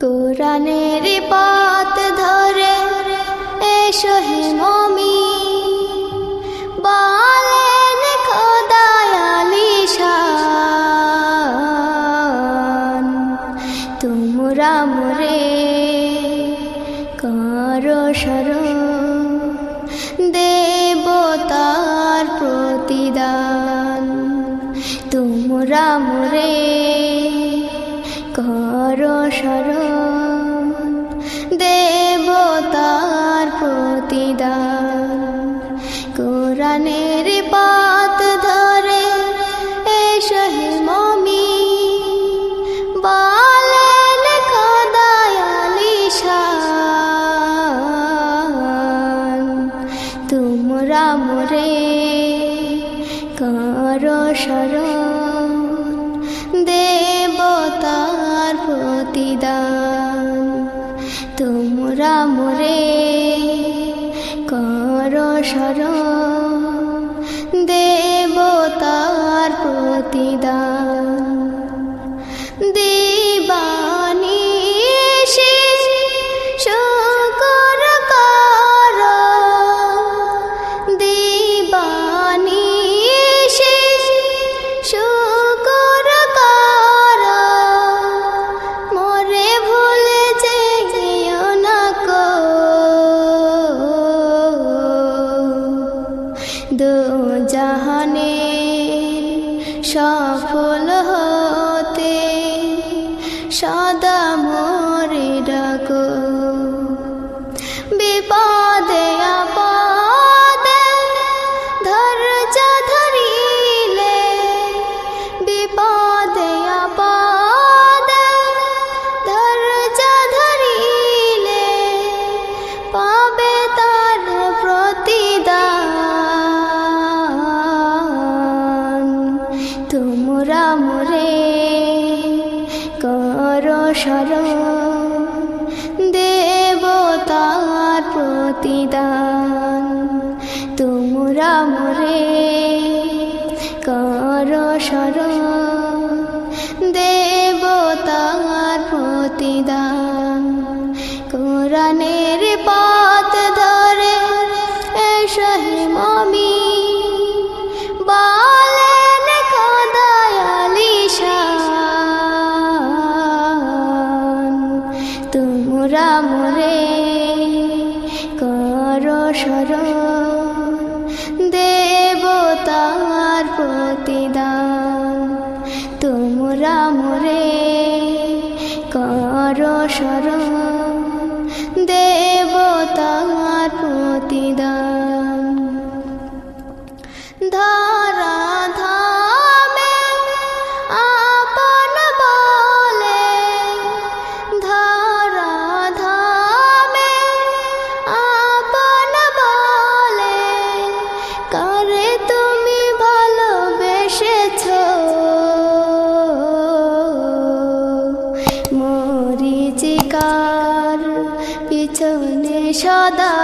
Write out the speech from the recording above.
কোরআনের পথ ধরে এসো হে মুমিন, বলেন খোদায় আলিশান। তোমরা মোরে করো স্মরণ, দেব তার প্রতিদান। তোমরা মোরে করো স্মরণ, দেব তার প্রতিদান। কোরআনের পথ ধরে এসো হে মুমিন, বলেন খোদায় আলিশান। তোমরা মোরে করো স্মরণ, দেব তার প্রতিদান। তোমরা মোরে করো স্মরণ, দেব তার প্রতিদান। দিবানিশি শুকর করো, দিবানিশি শুকর করো, মোরে ভুলে যেও না কো। দো জাহানে সফল হতে সদা মোরে ডাকো। বিপদে আপদে ধৈর্য ধরিলে, বিপদে আপদে ধৈর্য ধরিলে, পাবে তার প্রতিদান। তোমরা মোরে করো স্মরণ, দেব তার প্রতিদান। তোমরা মোরে করো স্মরণ, দেব তার প্রতিদান। কোরআনের পথ ধরে এসো হে মুমিন, বলেন খোদায় আলিশান। তোমরা মোরে করো স্মরণ, দেব তার প্রতিদান। তোমরা মোরে করো স্মরণ, দেব তার প্রতিদান। ধরা ধামে আপন বলে, ধরা ধামে আপন বলে, কারে তুমি ভালোবেসেছ। মরিচিকার পিছনে সদা